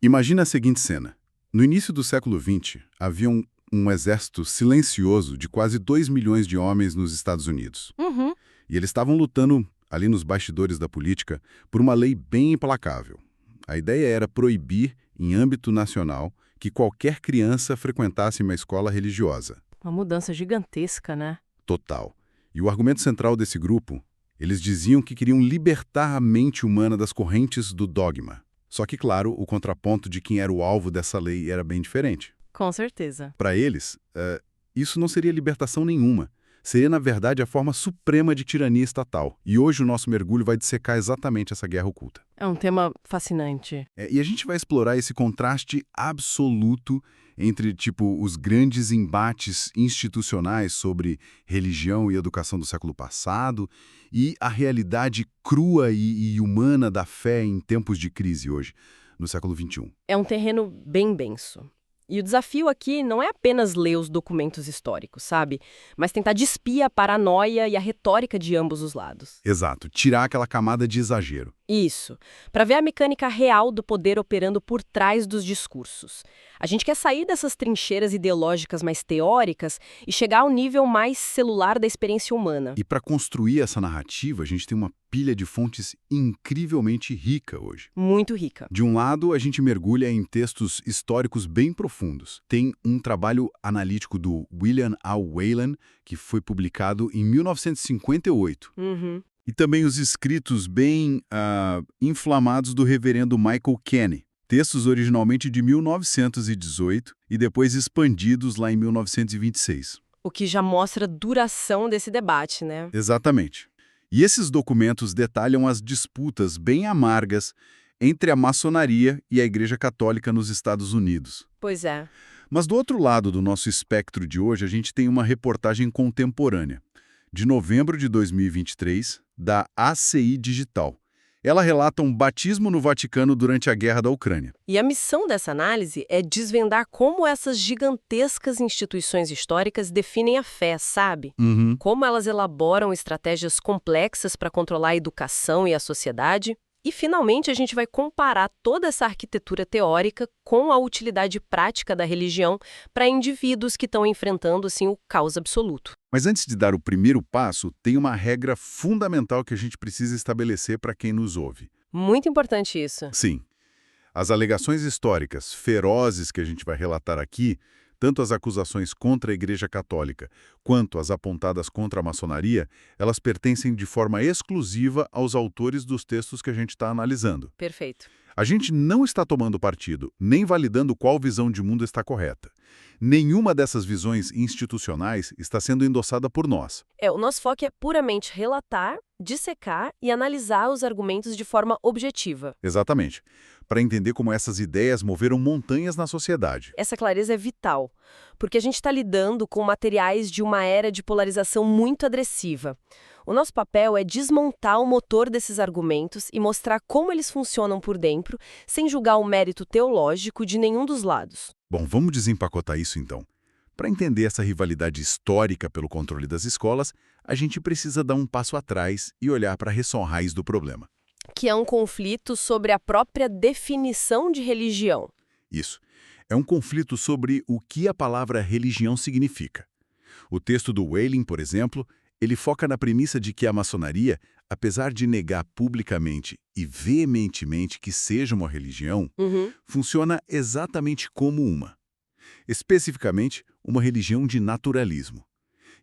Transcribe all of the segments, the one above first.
Imagina a seguinte cena. No início do século XX, havia um exército silencioso de quase 2 milhões de homens nos Estados Unidos. Uhum. E eles estavam lutando, ali nos bastidores da política, por uma lei bem implacável. A ideia era proibir, em âmbito nacional, que qualquer criança frequentasse uma escola religiosa. Uma mudança gigantesca, né? Total. E o argumento central desse grupo, eles diziam que queriam libertar a mente humana das correntes do dogma. Só que, claro, o contraponto de quem era o alvo dessa lei era bem diferente. Com certeza. Para eles, isso não seria libertação nenhuma. Seria, na verdade, a forma suprema de tirania estatal. E hoje o nosso mergulho vai dissecar exatamente essa guerra oculta. É um tema fascinante. E a gente vai explorar esse contraste absoluto entre, os grandes embates institucionais sobre religião e educação do século passado e a realidade crua e humana da fé em tempos de crise hoje, no século XXI. É um terreno bem denso. E o desafio aqui não é apenas ler os documentos históricos, sabe? Mas tentar despir a paranoia e a retórica de ambos os lados. Exato, tirar aquela camada de exagero. Isso, para ver a mecânica real do poder operando por trás dos discursos. A gente quer sair dessas trincheiras ideológicas mais teóricas e chegar ao nível mais celular da experiência humana. E para construir essa narrativa, a gente tem uma pilha de fontes incrivelmente rica hoje. Muito rica. De um lado, a gente mergulha em textos históricos bem profundos. Tem um trabalho analítico do William A. Whalen, que foi publicado em 1958. Uhum. E também os escritos bem inflamados do reverendo Michael Kenny. Textos originalmente de 1918 e depois expandidos lá em 1926. O que já mostra a duração desse debate, né? Exatamente. E esses documentos detalham as disputas bem amargas entre a maçonaria e a Igreja Católica nos Estados Unidos. Pois é. Mas do outro lado do nosso espectro de hoje, a gente tem uma reportagem contemporânea, de novembro de 2023, da ACI Digital. Ela relata um batismo no Vaticano durante a Guerra da Ucrânia. E a missão dessa análise é desvendar como essas gigantescas instituições históricas definem a fé, sabe? Uhum. Como elas elaboram estratégias complexas para controlar a educação e a sociedade. E, finalmente, a gente vai comparar toda essa arquitetura teórica com a utilidade prática da religião para indivíduos que estão enfrentando, assim, o caos absoluto. Mas antes de dar o primeiro passo, tem uma regra fundamental que a gente precisa estabelecer para quem nos ouve. Muito importante isso. Sim. As alegações históricas ferozes que a gente vai relatar aqui, tanto as acusações contra a Igreja Católica quanto as apontadas contra a maçonaria, elas pertencem de forma exclusiva aos autores dos textos que a gente está analisando. Perfeito. A gente não está tomando partido, nem validando qual visão de mundo está correta. Nenhuma dessas visões institucionais está sendo endossada por nós. O nosso foco é puramente relatar, dissecar e analisar os argumentos de forma objetiva. Exatamente. Para entender como essas ideias moveram montanhas na sociedade. Essa clareza é vital, porque a gente está lidando com materiais de uma era de polarização muito agressiva. O nosso papel é desmontar o motor desses argumentos e mostrar como eles funcionam por dentro, sem julgar o mérito teológico de nenhum dos lados. Bom, vamos desempacotar isso então. Para entender essa rivalidade histórica pelo controle das escolas, a gente precisa dar um passo atrás e olhar para a raiz do problema. Que é um conflito sobre a própria definição de religião. Isso. É um conflito sobre o que a palavra religião significa. O texto do Whalen, por exemplo, ele foca na premissa de que a maçonaria, apesar de negar publicamente e veementemente que seja uma religião, funciona exatamente como uma. Especificamente, uma religião de naturalismo.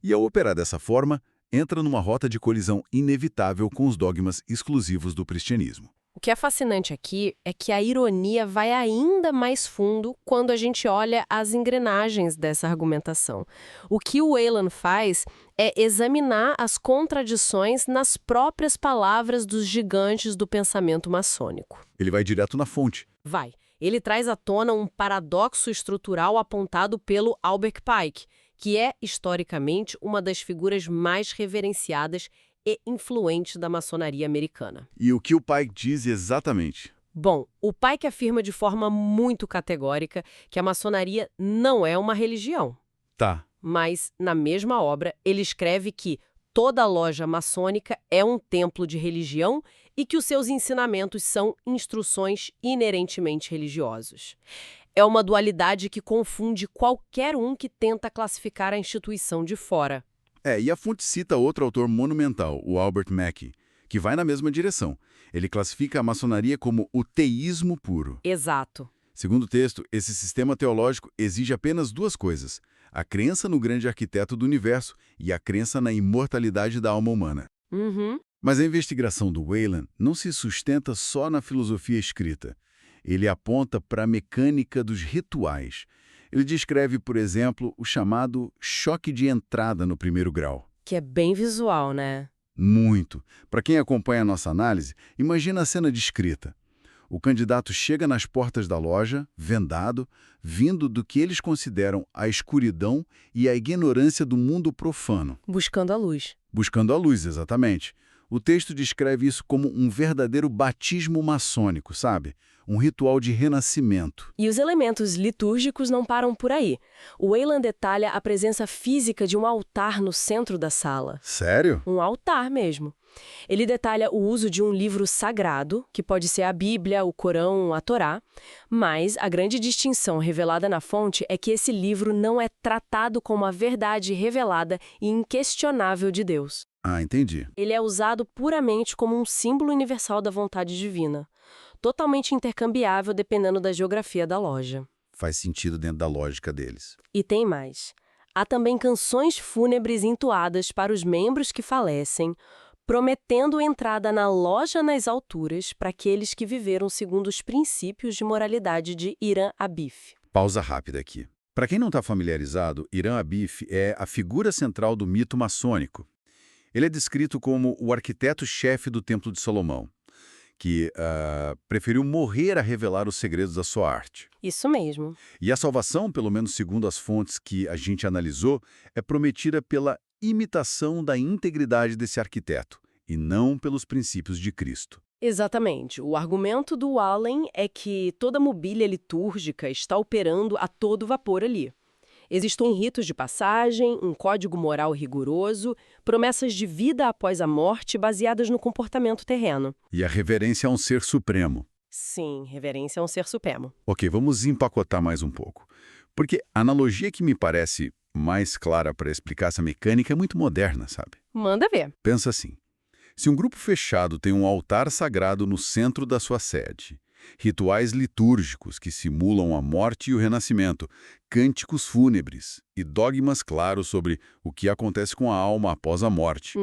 E ao operar dessa forma, entra numa rota de colisão inevitável com os dogmas exclusivos do cristianismo. O que é fascinante aqui é que a ironia vai ainda mais fundo quando a gente olha as engrenagens dessa argumentação. O que o Whalen faz é examinar as contradições nas próprias palavras dos gigantes do pensamento maçônico. Ele vai direto na fonte. Vai. Ele traz à tona um paradoxo estrutural apontado pelo Albert Pike, que é, historicamente, uma das figuras mais reverenciadas e influentes da maçonaria americana. E o que o Pike diz exatamente? Bom, o Pike afirma de forma muito categórica que a maçonaria não é uma religião. Tá. Mas, na mesma obra, ele escreve que toda loja maçônica é um templo de religião e que os seus ensinamentos são instruções inerentemente religiosos. É uma dualidade que confunde qualquer um que tenta classificar a instituição de fora. E a fonte cita outro autor monumental, o Albert Mackey, que vai na mesma direção. Ele classifica a maçonaria como o teísmo puro. Exato. Segundo o texto, esse sistema teológico exige apenas duas coisas: a crença no grande arquiteto do universo e a crença na imortalidade da alma humana. Uhum. Mas a investigação do Wayland não se sustenta só na filosofia escrita. Ele aponta para a mecânica dos rituais. Ele descreve, por exemplo, o chamado choque de entrada no primeiro grau. Que é bem visual, né? Muito. Para quem acompanha a nossa análise, imagina a cena descrita. O candidato chega nas portas da loja, vendado, vindo do que eles consideram a escuridão e a ignorância do mundo profano. Buscando a luz. Buscando a luz, exatamente. O texto descreve isso como um verdadeiro batismo maçônico, sabe? Um ritual de renascimento. E os elementos litúrgicos não param por aí. O Wayland detalha a presença física de um altar no centro da sala. Sério? Um altar mesmo. Ele detalha o uso de um livro sagrado, que pode ser a Bíblia, o Corão, a Torá, mas a grande distinção revelada na fonte é que esse livro não é tratado como a verdade revelada e inquestionável de Deus. Ah, entendi. Ele é usado puramente como um símbolo universal da vontade divina, totalmente intercambiável dependendo da geografia da loja. Faz sentido dentro da lógica deles. E tem mais. Há também canções fúnebres entoadas para os membros que falecem, prometendo entrada na loja nas alturas para aqueles que viveram segundo os princípios de moralidade de Hiram Abif. Pausa rápida aqui. Para quem não está familiarizado, Hiram Abif é a figura central do mito maçônico. Ele é descrito como o arquiteto-chefe do Templo de Salomão, que preferiu morrer a revelar os segredos da sua arte. Isso mesmo. E a salvação, pelo menos segundo as fontes que a gente analisou, é prometida pela imitação da integridade desse arquiteto, e não pelos princípios de Cristo. Exatamente. O argumento do Allen é que toda mobília litúrgica está operando a todo vapor ali. Existem ritos de passagem, um código moral rigoroso, promessas de vida após a morte baseadas no comportamento terreno. E a reverência a um ser supremo. Sim, reverência a um ser supremo. Ok, vamos empacotar mais um pouco. Porque a analogia que me parece mais clara para explicar essa mecânica é muito moderna, sabe? Manda ver. Pensa assim. Se um grupo fechado tem um altar sagrado no centro da sua sede, rituais litúrgicos que simulam a morte e o renascimento, cânticos fúnebres e dogmas claros sobre o que acontece com a alma após a morte.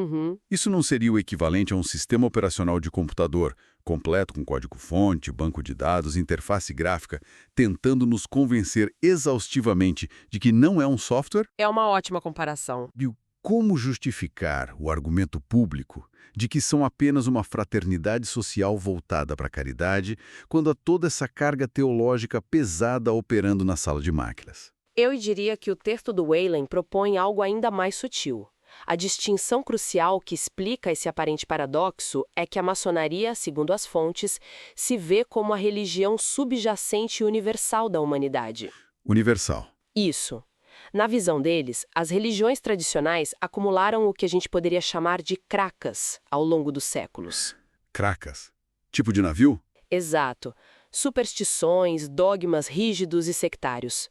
Isso não seria o equivalente a um sistema operacional de computador, completo com código-fonte, banco de dados, interface gráfica, tentando nos convencer exaustivamente de que não é um software? É uma ótima comparação. E como justificar o argumento público de que são apenas uma fraternidade social voltada para a caridade, quando há toda essa carga teológica pesada operando na sala de máquinas? Eu diria que o texto do Wayland propõe algo ainda mais sutil. A distinção crucial que explica esse aparente paradoxo é que a maçonaria, segundo as fontes, se vê como a religião subjacente e universal da humanidade. Universal. Isso. Na visão deles, as religiões tradicionais acumularam o que a gente poderia chamar de cracas ao longo dos séculos. Cracas? Tipo de navio? Exato. Superstições, dogmas rígidos e sectários.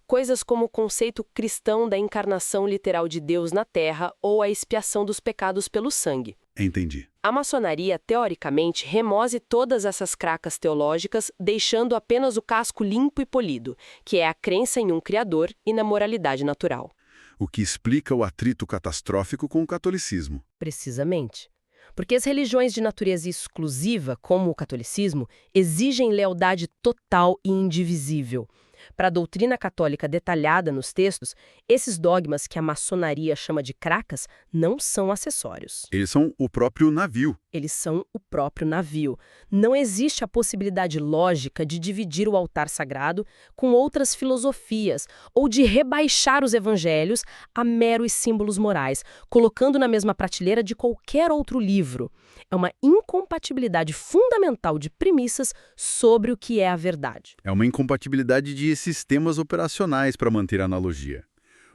Coisas como o conceito cristão da encarnação literal de Deus na Terra ou a expiação dos pecados pelo sangue. Entendi. A maçonaria, teoricamente, remove todas essas cracas teológicas, deixando apenas o casco limpo e polido, que é a crença em um Criador e na moralidade natural. O que explica o atrito catastrófico com o catolicismo. Precisamente. Porque as religiões de natureza exclusiva, como o catolicismo, exigem lealdade total e indivisível. Para a doutrina católica detalhada nos textos, esses dogmas que a maçonaria chama de cracas não são acessórios. Eles são o próprio navio. Eles são o próprio navio. Não existe a possibilidade lógica de dividir o altar sagrado com outras filosofias ou de rebaixar os evangelhos a meros símbolos morais, colocando na mesma prateleira de qualquer outro livro. É uma incompatibilidade fundamental de premissas sobre o que é a verdade. É uma incompatibilidade de sistemas operacionais para manter a analogia.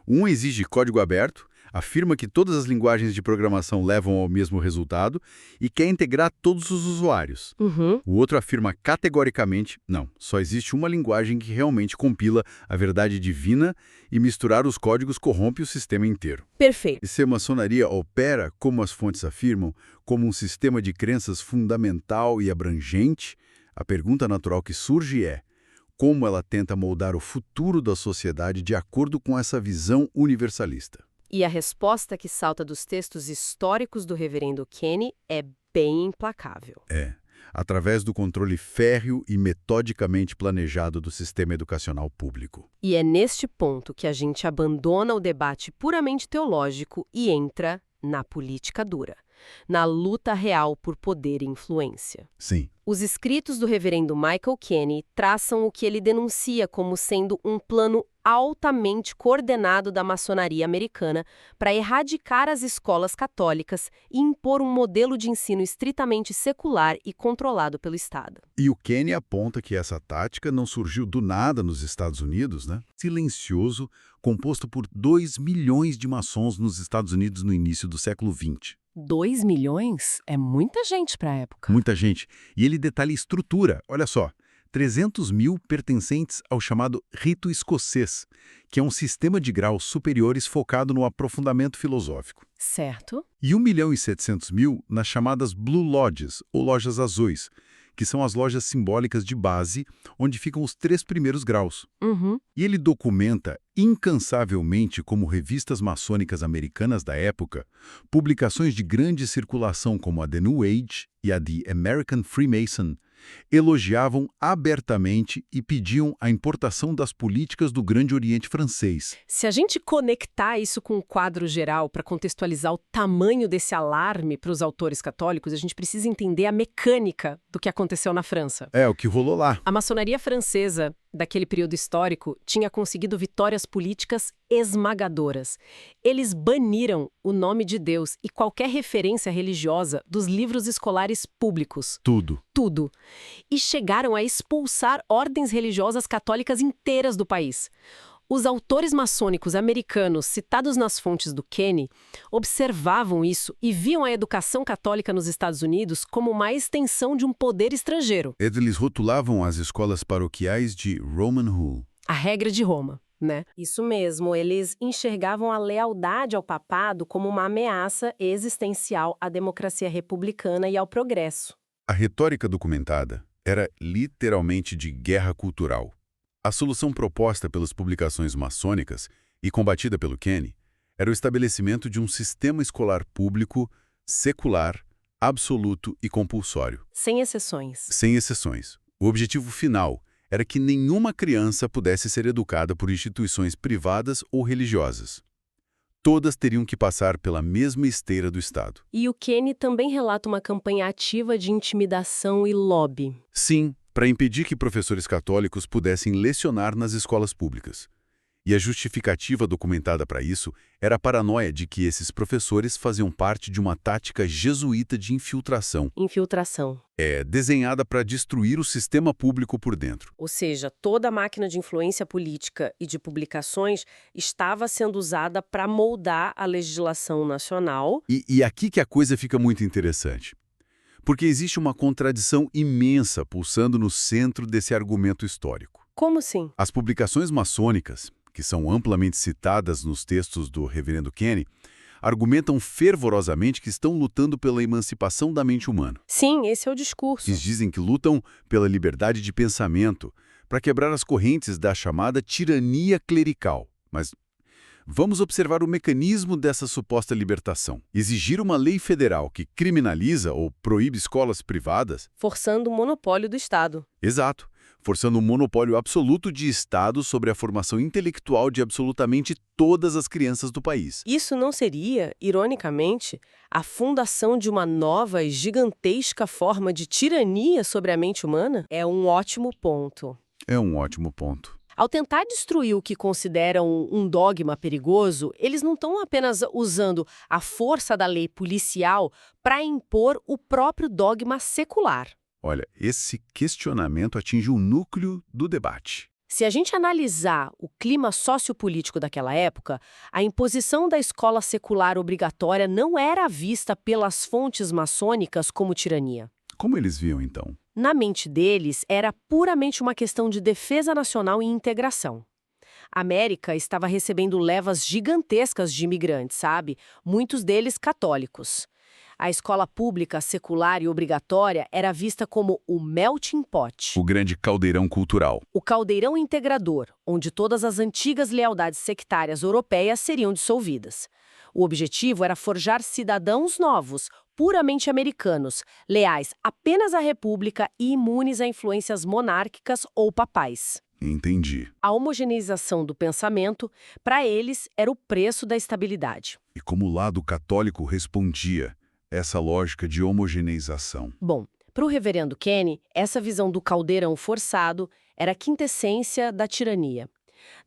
Um exige código aberto, Afirma que todas as linguagens de programação levam ao mesmo resultado e quer integrar todos os usuários. Uhum. O outro afirma categoricamente, não, só existe uma linguagem que realmente compila a verdade divina e misturar os códigos corrompe o sistema inteiro. Perfeito. E se a maçonaria opera, como as fontes afirmam, como um sistema de crenças fundamental e abrangente, a pergunta natural que surge é: como ela tenta moldar o futuro da sociedade de acordo com essa visão universalista? E a resposta que salta dos textos históricos do reverendo Kenny é bem implacável. Através do controle férreo e metodicamente planejado do sistema educacional público. E é neste ponto que a gente abandona o debate puramente teológico e entra na política dura, na luta real por poder e influência. Sim. Os escritos do reverendo Michael Kenny traçam o que ele denuncia como sendo um plano altamente coordenado da maçonaria americana para erradicar as escolas católicas e impor um modelo de ensino estritamente secular e controlado pelo Estado. E o Kenny aponta que essa tática não surgiu do nada nos Estados Unidos, né? Silencioso, composto por 2 milhões de maçons nos Estados Unidos no início do século XX. 2 milhões? É muita gente para a época. Muita gente. E ele detalha a estrutura. Olha só, 300 mil pertencentes ao chamado rito escocês, que é um sistema de graus superiores focado no aprofundamento filosófico. Certo. E 1.700.000 nas chamadas Blue Lodges, ou lojas azuis, que são as lojas simbólicas de base, onde ficam os 3 primeiros graus. Uhum. E ele documenta incansavelmente como revistas maçônicas americanas da época, publicações de grande circulação como a The New Age e a The American Freemason, elogiavam abertamente e pediam a importação das políticas do Grande Oriente Francês. Se a gente conectar isso com o quadro geral para contextualizar o tamanho desse alarme para os autores católicos, a gente precisa entender a mecânica do que aconteceu na França. É, o que rolou lá. A maçonaria francesa, daquele período histórico, tinha conseguido vitórias políticas esmagadoras. Eles baniram o nome de Deus e qualquer referência religiosa dos livros escolares públicos. Tudo. Tudo. E chegaram a expulsar ordens religiosas católicas inteiras do país. Os autores maçônicos americanos citados nas fontes do Kenny observavam isso e viam a educação católica nos Estados Unidos como uma extensão de um poder estrangeiro. Eles rotulavam as escolas paroquiais de Roman Rule. A regra de Roma, né? Isso mesmo, eles enxergavam a lealdade ao papado como uma ameaça existencial à democracia republicana e ao progresso. A retórica documentada era literalmente de guerra cultural. A solução proposta pelas publicações maçônicas e combatida pelo Kenny era o estabelecimento de um sistema escolar público, secular, absoluto e compulsório. Sem exceções. Sem exceções. O objetivo final era que nenhuma criança pudesse ser educada por instituições privadas ou religiosas. Todas teriam que passar pela mesma esteira do Estado. E o Kenny também relata uma campanha ativa de intimidação e lobby. Sim, para impedir que professores católicos pudessem lecionar nas escolas públicas. E a justificativa documentada para isso era a paranoia de que esses professores faziam parte de uma tática jesuíta de infiltração. Infiltração. Desenhada para destruir o sistema público por dentro. Ou seja, toda a máquina de influência política e de publicações estava sendo usada para moldar a legislação nacional. E aqui que a coisa fica muito interessante. Porque existe uma contradição imensa pulsando no centro desse argumento histórico. Como assim? As publicações maçônicas, que são amplamente citadas nos textos do reverendo Kenny, argumentam fervorosamente que estão lutando pela emancipação da mente humana. Sim, esse é o discurso. Eles dizem que lutam pela liberdade de pensamento, para quebrar as correntes da chamada tirania clerical. Mas vamos observar o mecanismo dessa suposta libertação. Exigir uma lei federal que criminaliza ou proíbe escolas privadas. Forçando o monopólio do Estado. Exato. Forçando um monopólio absoluto de Estado sobre a formação intelectual de absolutamente todas as crianças do país. Isso não seria, ironicamente, a fundação de uma nova e gigantesca forma de tirania sobre a mente humana? É um ótimo ponto. É um ótimo ponto. Ao tentar destruir o que consideram um dogma perigoso, eles não estão apenas usando a força da lei policial para impor o próprio dogma secular. Olha, esse questionamento atinge o núcleo do debate. Se a gente analisar o clima sociopolítico daquela época, a imposição da escola secular obrigatória não era vista pelas fontes maçônicas como tirania. Como eles viam, então? Na mente deles, era puramente uma questão de defesa nacional e integração. A América estava recebendo levas gigantescas de imigrantes, sabe? Muitos deles católicos. A escola pública, secular e obrigatória era vista como o melting pot, O grande caldeirão cultural. o caldeirão integrador, onde todas as antigas lealdades sectárias europeias seriam dissolvidas. O objetivo era forjar cidadãos novos, puramente americanos, leais apenas à República e imunes a influências monárquicas ou papais. Entendi. A homogeneização do pensamento, para eles, era o preço da estabilidade. E como o lado católico respondia essa lógica de homogeneização? Bom, para o reverendo Kenny, essa visão do caldeirão forçado era a quintessência da tirania.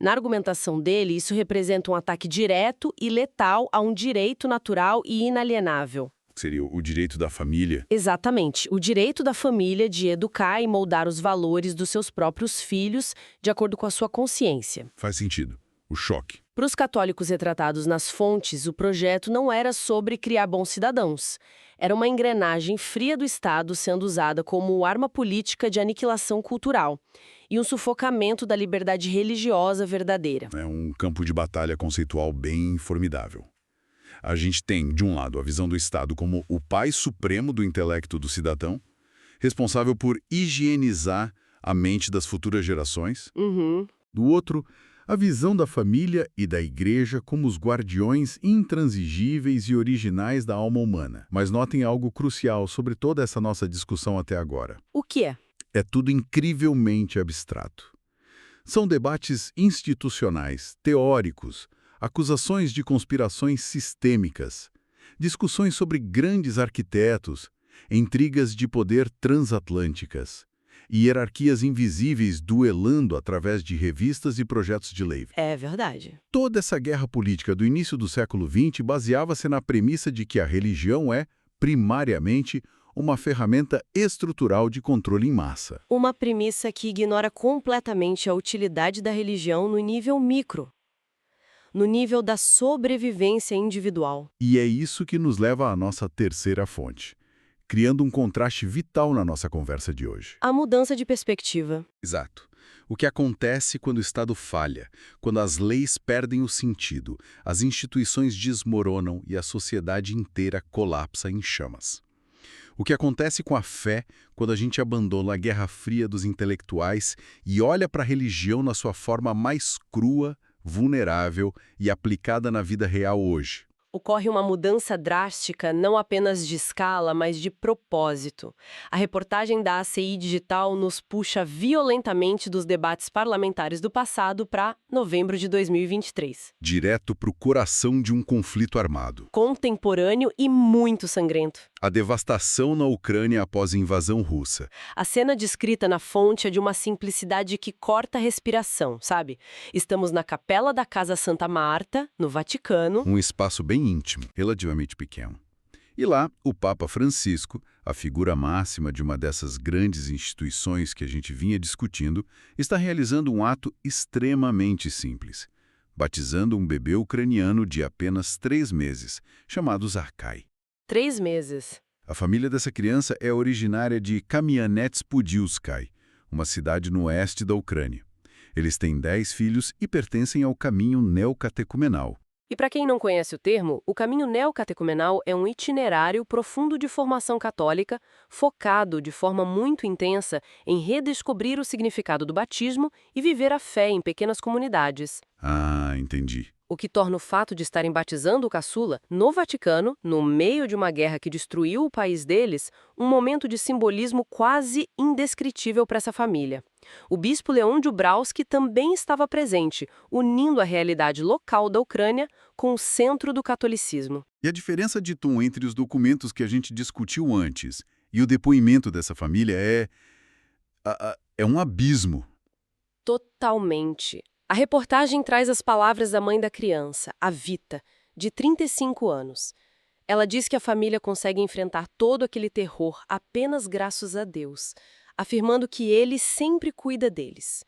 Na argumentação dele, isso representa um ataque direto e letal a um direito natural e inalienável. Seria o direito da família? Exatamente, o direito da família de educar e moldar os valores dos seus próprios filhos de acordo com a sua consciência. Faz sentido. O choque. Para os católicos retratados nas fontes, o projeto não era sobre criar bons cidadãos. Era uma engrenagem fria do Estado sendo usada como arma política de aniquilação cultural e um sufocamento da liberdade religiosa verdadeira. É um campo de batalha conceitual bem formidável. A gente tem, de um lado, a visão do Estado como o pai supremo do intelecto do cidadão, responsável por higienizar a mente das futuras gerações. Do outro, a visão da família e da igreja como os guardiões intransigíveis e originais da alma humana. Mas notem algo crucial sobre toda essa nossa discussão até agora. O que é? É tudo incrivelmente abstrato. São debates institucionais, teóricos, acusações de conspirações sistêmicas, discussões sobre grandes arquitetos, intrigas de poder transatlânticas e hierarquias invisíveis duelando através de revistas e projetos de lei. É verdade. Toda essa guerra política do início do século XX baseava-se na premissa de que a religião é, primariamente, uma ferramenta estrutural de controle em massa. Uma premissa que ignora completamente a utilidade da religião no nível micro, no nível da sobrevivência individual. E é isso que nos leva à nossa terceira fonte, criando um contraste vital na nossa conversa de hoje. A mudança de perspectiva. Exato. O que acontece quando o Estado falha, quando as leis perdem o sentido, as instituições desmoronam e a sociedade inteira colapsa em chamas. O que acontece com a fé quando a gente abandona a Guerra Fria dos intelectuais e olha para a religião na sua forma mais crua, vulnerável e aplicada na vida real hoje. Ocorre uma mudança drástica, não apenas de escala, mas de propósito. A reportagem da ACI Digital nos puxa violentamente dos debates parlamentares do passado para novembro de 2023. Direto para o coração de um conflito armado. Contemporâneo e muito sangrento. A devastação na Ucrânia após a invasão russa. A cena descrita na fonte é de uma simplicidade que corta a respiração, sabe? Estamos na Capela da Casa Santa Marta, no Vaticano. Um espaço bem íntimo, relativamente pequeno. E lá, o Papa Francisco, a figura máxima de uma dessas grandes instituições que a gente vinha discutindo, está realizando um ato extremamente simples, batizando um bebê ucraniano de apenas 3 meses, chamado Zarkai. 3 meses. A família dessa criança é originária de Kamianets-Podilsky, uma cidade no oeste da Ucrânia. Eles têm 10 filhos e pertencem ao caminho neocatecumenal. E para quem não conhece o termo, o caminho neocatecumenal é um itinerário profundo de formação católica, focado de forma muito intensa em redescobrir o significado do batismo e viver a fé em pequenas comunidades. Ah, entendi. O que torna o fato de estarem batizando o caçula no Vaticano, no meio de uma guerra que destruiu o país deles, um momento de simbolismo quase indescritível para essa família. O bispo Leon Dubravsky também estava presente, unindo a realidade local da Ucrânia com o centro do catolicismo. E a diferença de tom entre os documentos que a gente discutiu antes e o depoimento dessa família é um abismo. Totalmente. A reportagem traz as palavras da mãe da criança, a Vita, de 35 anos. Ela diz que a família consegue enfrentar todo aquele terror apenas graças a Deus, afirmando que ele sempre cuida deles.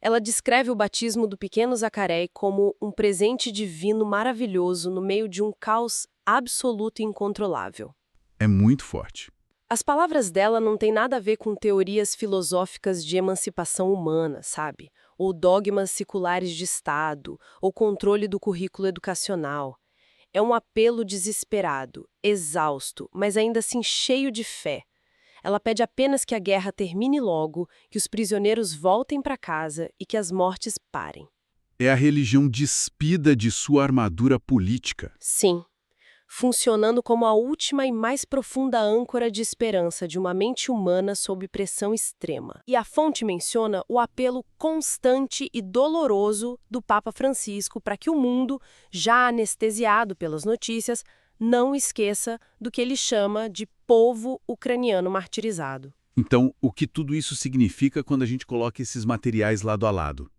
Ela descreve o batismo do pequeno Zacharé como um presente divino maravilhoso no meio de um caos absoluto e incontrolável. É muito forte. As palavras dela não têm nada a ver com teorias filosóficas de emancipação humana, sabe? Ou dogmas seculares de Estado, ou controle do currículo educacional. É um apelo desesperado, exausto, mas ainda assim cheio de fé. Ela pede apenas que a guerra termine logo, que os prisioneiros voltem para casa e que as mortes parem. É a religião despida de sua armadura política. Sim, funcionando como a última e mais profunda âncora de esperança de uma mente humana sob pressão extrema. E a fonte menciona o apelo constante e doloroso do Papa Francisco para que o mundo, já anestesiado pelas notícias, não esqueça do que ele chama de povo ucraniano martirizado. Então, o que tudo isso significa quando a gente coloca esses materiais lado a lado?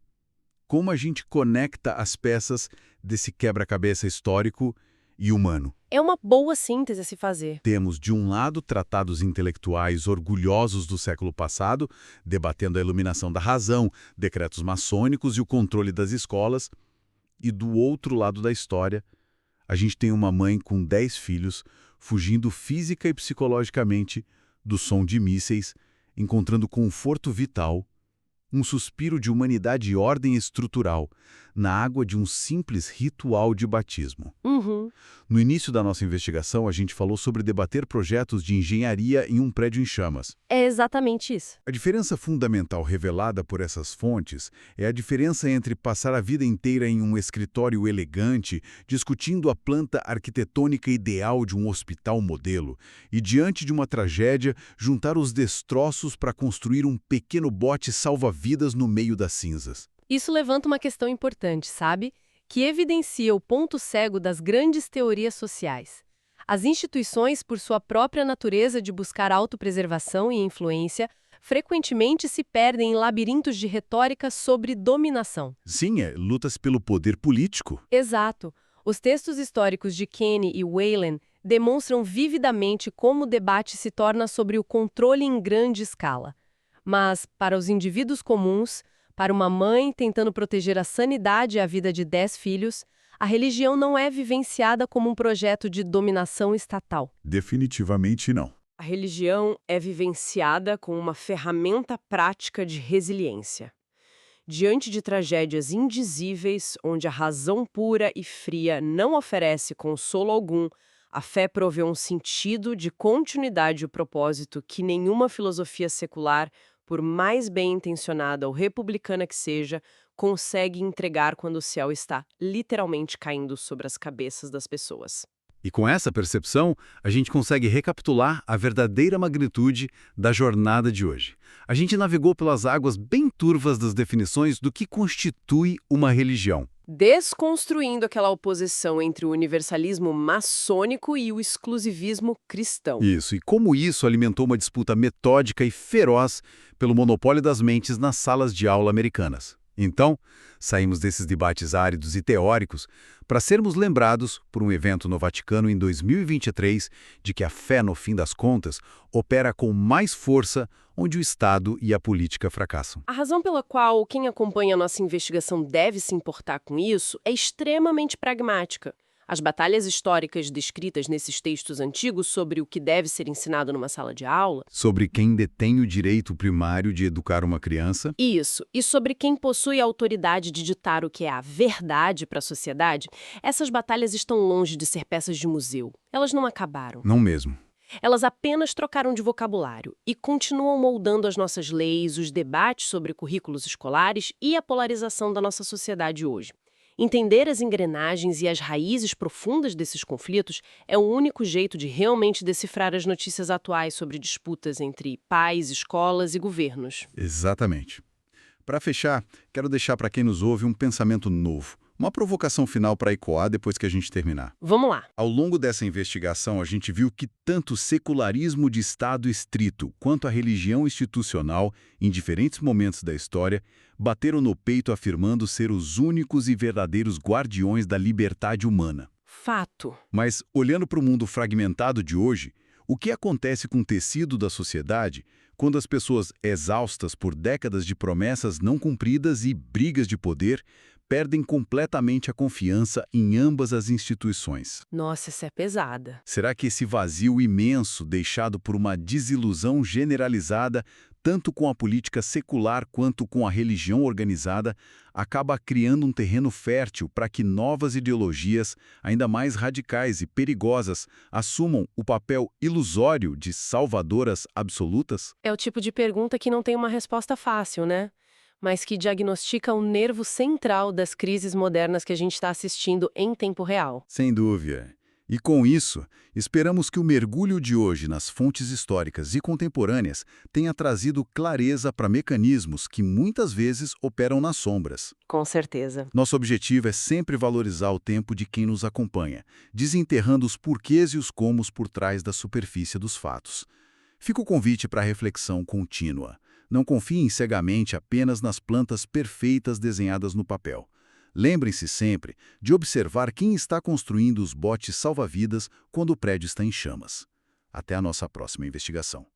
Como a gente conecta as peças desse quebra-cabeça histórico e humano? É uma boa síntese a se fazer. Temos, de um lado, tratados intelectuais orgulhosos do século passado, debatendo a iluminação da razão, decretos maçônicos e o controle das escolas, e do outro lado da história, a gente tem uma mãe com 10 filhos, fugindo física e psicologicamente do som de mísseis, encontrando conforto vital, um suspiro de humanidade e ordem estrutural, na água de um simples ritual de batismo. No início da nossa investigação, a gente falou sobre debater projetos de engenharia em um prédio em chamas. É exatamente isso. A diferença fundamental revelada por essas fontes é a diferença entre passar a vida inteira em um escritório elegante, discutindo a planta arquitetônica ideal de um hospital modelo, e diante de uma tragédia, juntar os destroços para construir um pequeno bote salva-vidas no meio das cinzas. Isso levanta uma questão importante, sabe? Que evidencia o ponto cego das grandes teorias sociais. As instituições, por sua própria natureza de buscar autopreservação e influência, frequentemente se perdem em labirintos de retórica sobre dominação. Sim, lutas pelo poder político. Exato. Os textos históricos de Kenny e Whalen demonstram vividamente como o debate se torna sobre o controle em grande escala. Mas, para os indivíduos comuns, para uma mãe tentando proteger a sanidade e a vida de 10 filhos, a religião não é vivenciada como um projeto de dominação estatal. Definitivamente não. A religião é vivenciada como uma ferramenta prática de resiliência. Diante de tragédias indizíveis, onde a razão pura e fria não oferece consolo algum, a fé provê um sentido de continuidade e propósito que nenhuma filosofia secular, por mais bem intencionada ou republicana que seja, consegue entregar quando o céu está literalmente caindo sobre as cabeças das pessoas. E com essa percepção, a gente consegue recapitular a verdadeira magnitude da jornada de hoje. A gente navegou pelas águas bem turvas das definições do que constitui uma religião. Desconstruindo aquela oposição entre o universalismo maçônico e o exclusivismo cristão. Isso, e como isso alimentou uma disputa metódica e feroz pelo monopólio das mentes nas salas de aula americanas. Então, saímos desses debates áridos e teóricos para sermos lembrados, por um evento no Vaticano em 2023, de que a fé, no fim das contas, opera com mais força onde o Estado e a política fracassam. A razão pela qual quem acompanha a nossa investigação deve se importar com isso é extremamente pragmática. As batalhas históricas descritas nesses textos antigos sobre o que deve ser ensinado numa sala de aula. Sobre quem detém o direito primário de educar uma criança. Isso. E sobre quem possui a autoridade de ditar o que é a verdade para a sociedade, essas batalhas estão longe de ser peças de museu. Elas não acabaram. Não mesmo. Elas apenas trocaram de vocabulário e continuam moldando as nossas leis, os debates sobre currículos escolares e a polarização da nossa sociedade hoje. Entender as engrenagens e as raízes profundas desses conflitos é o único jeito de realmente decifrar as notícias atuais sobre disputas entre pais, escolas e governos. Exatamente. Para fechar, quero deixar para quem nos ouve um pensamento novo. Uma provocação final para ecoar depois que a gente terminar. Vamos lá. Ao longo dessa investigação, a gente viu que tanto o secularismo de Estado estrito quanto a religião institucional, em diferentes momentos da história, bateram no peito afirmando ser os únicos e verdadeiros guardiões da liberdade humana. Fato. Mas, olhando para o mundo fragmentado de hoje, O que acontece com o tecido da sociedade quando as pessoas, exaustas por décadas de promessas não cumpridas e brigas de poder, perdem completamente a confiança em ambas as instituições? Nossa, essa é pesada. Será que esse vazio imenso deixado por uma desilusão generalizada, tanto com a política secular quanto com a religião organizada, acaba criando um terreno fértil para que novas ideologias, ainda mais radicais e perigosas, assumam o papel ilusório de salvadoras absolutas? É o tipo de pergunta que não tem uma resposta fácil, né? Mas que diagnostica o nervo central das crises modernas que a gente está assistindo em tempo real. Sem dúvida. E com isso, esperamos que o mergulho de hoje nas fontes históricas e contemporâneas tenha trazido clareza para mecanismos que muitas vezes operam nas sombras. Com certeza. Nosso objetivo é sempre valorizar o tempo de quem nos acompanha, desenterrando os porquês e os comos por trás da superfície dos fatos. Fica o convite para a reflexão contínua. Não confiem cegamente apenas nas plantas perfeitas desenhadas no papel. Lembrem-se sempre de observar quem está construindo os botes salva-vidas quando o prédio está em chamas. Até a nossa próxima investigação.